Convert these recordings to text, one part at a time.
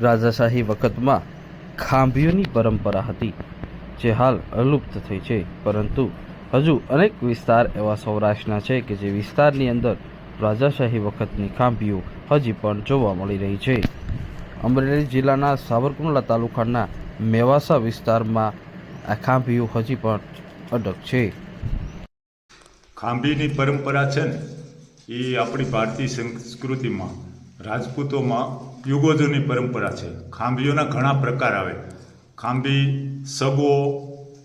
રાજાશાહી વખતમાં ખાંભીઓની પરંપરા હતી જે હાલ અલુપ્ત થઈ છે, પરંતુ હજુ અનેક વિસ્તાર એવા સૌરાષ્ટ્રના છે કે જે વિસ્તારની અંદર રાજાશાહી વખતની ખાંભીઓ હજી પણ જોવા મળી રહી છે. અમરેલી જિલ્લાના સાવરકુંડલા તાલુકાના મેવાસા વિસ્તારમાં આ ખાંભીઓ હજી પણ અડગ છે. ખાંભીની પરંપરા છે ને એ આપણી ભારતીય સંસ્કૃતિમાં રાજપૂતોમાં યુગો જૂની પરંપરા છે. ખાંભીઓના ઘણા પ્રકાર આવે. ખાંભી, સગો,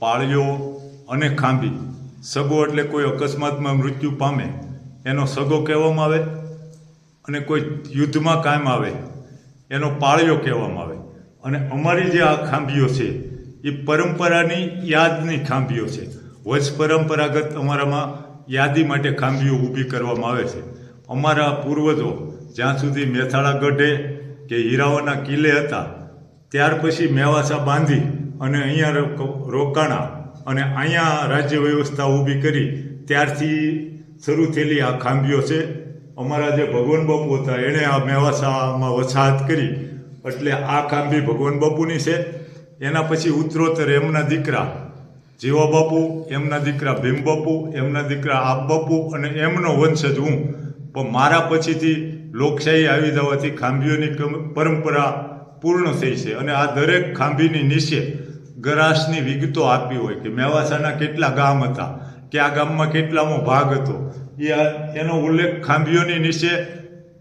પાળિયો અને ખાંભી. સગો એટલે કોઈ અકસ્માતમાં મૃત્યુ પામે એનો સગો કહેવામાં આવે, અને કોઈ યુદ્ધમાં કામ આવે એનો પાળિયો કહેવામાં આવે. અને અમારી જે આ ખાંભીઓ છે એ પરંપરાની યાદની ખાંભીઓ છે. વંશ પરંપરાગત અમારામાં યાદી માટે ખાંભીઓ ઊભી કરવામાં આવે છે. અમારા પૂર્વજો જ્યાં સુધી મેથાળા ગઢે કે હીરાવાના કિલ્લે હતા ત્યાર પછી મેવાસા બાંધી અને અહીંયા રોકાણા અને અહીંયા રાજ્ય વ્યવસ્થા ઊભી કરી ત્યારથી શરૂ થયેલી આ ખાંભીઓ છે. અમારા જે ભગવાન બાપુ હતા એણે આ મેવાસામાં વસાહત કરી એટલે આ ખાંભી ભગવાન બાપુની છે. એના પછી ઉત્તરોત્તર એમના દીકરા જીવા બાપુ, એમના દીકરા ભીમ બાપુ, એમના દીકરા આપ બાપુ અને એમનો વંશજ હું. પણ મારા પછીથી લોકશાહી આવી જવાથી ખાંભીઓની પરંપરા પૂર્ણ થઈ છે. અને આ દરેક ખાંભીની નીચે ગરાસની વિગતો આપી હોય કે મેવાસાના કેટલા ગામ હતા, કે આ ગામમાં કેટલામો ભાગ હતો, એનો ઉલ્લેખ ખાંભીઓની નીચે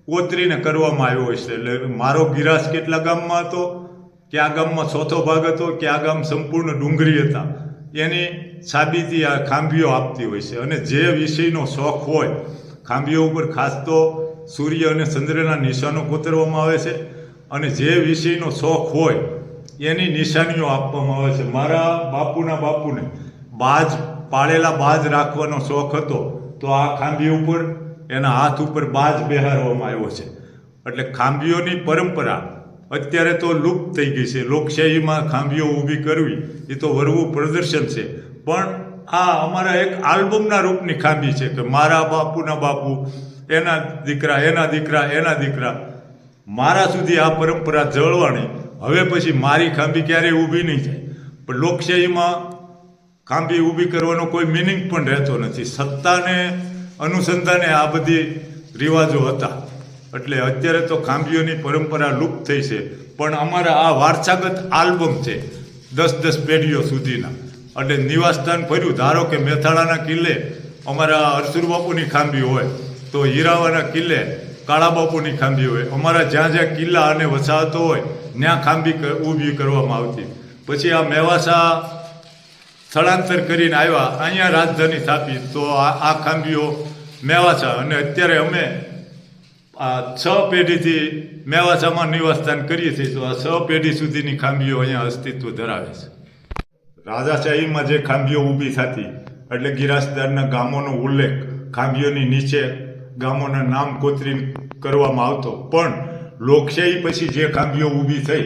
કોતરીને કરવામાં આવ્યો હોય છે. એટલે મારો ગિરાસ કેટલા ગામમાં હતો, કે આ ગામમાં ચોથો ભાગ હતો, કે આ ગામ સંપૂર્ણ ડુંગરી હતા, એની સાબિતી આ ખાંભીઓ આપતી હોય છે. અને જે વિષયનો શોખ હોય, ખાંભીઓ ઉપર ખાસ તો સૂર્ય અને ચંદ્રના નિશાનો કોતરવામાં આવે છે. અને જે વિષયનો શોખ હોય એની નિશાનીઓ આપવામાં આવે છે. મારા બાપુના બાપુને બાજ, પાળેલા બાજ રાખવાનો શોખ હતો, તો આ ખાંભી ઉપર એના હાથ ઉપર બાજ બેહારવામાં આવ્યો છે. એટલે ખાંભીઓની પરંપરા અત્યારે તો લુપ્ત થઈ ગઈ છે. લોકશાહીમાં ખાંભીઓ ઊભી કરવી એ તો વરવું પ્રદર્શન છે. પણ આ અમારા એક આલ્બમના રૂપની ખાંભી છે કે મારા બાપુના બાપુ, એના દીકરા, એના દીકરા, એના દીકરા, મારા સુધી આ પરંપરા જળવાણી. હવે પછી મારી ખાંભી ક્યારેય ઊભી નહીં થાય. પણ લોકશાહીમાં ખાંભી ઊભી કરવાનો કોઈ મિનિંગ પણ રહેતો નથી. સત્તાને અનુસંધાને આ બધી રિવાજો હતા. એટલે અત્યારે તો ખાંભીઓની પરંપરા લુપ્ત થઈ છે. પણ અમારા આ વારસાગત આલ્બમ છે 10-10 પેઢીઓ સુધીના. એટલે નિવાસસ્થાન ફર્યું, ધારો કે મેથાળાના કિલ્લે અમારા હરસુર બાપુની ખાંભી હોય, તો હીરાવાના કિલ્લે કાળા બાપુની ખાંભી હોય. અમારા જ્યાં જ્યાં કિલ્લા અને વસાહતો હોય ત્યાં ખાંભી ઊભી કરવામાં આવતી. પછી આ મેવાસા સ્થળાંતર કરીને આવ્યા, અહીંયા રાજધાની સ્થાપી, તો આ ખાંભીઓ મેવાસા. અને અત્યારે અમે આ 6 પેઢીથી મેવાસામાં નિવાસસ્થાન કરીએ છીએ, તો આ 6 પેઢી સુધીની ખાંભીઓ અહીંયા અસ્તિત્વ ધરાવે છે. રાજાશાહીમાં જે ખાંભીઓ ઊભી થતી એટલે ગિરાસદારના ગામોનો ઉલ્લેખ ખાંભીઓની નીચે ગામોના નામ કોતરીને કરવામાં આવતો. પણ લોકશાહી પછી જે ખાંભીઓ ઊભી થઈ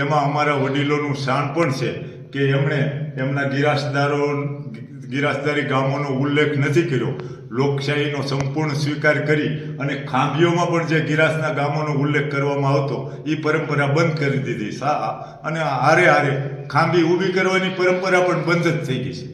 એમાં અમારા વડીલોનું શાન પણ છે કે એમણે એમના ગિરાસદારી ગામોનો ઉલ્લેખ નથી કર્યો. લોકશાહીનો સંપૂર્ણ સ્વીકાર કરી અને ખાંભીઓમાં પણ જે ગિરાસના ગામોનો ઉલ્લેખ કરવામાં આવતો એ પરંપરા બંધ કરી દીધી. અને હારે હારે ખાંભી ઊભી કરવાની પરંપરા પણ બંધ જ થઈ ગઈ છે.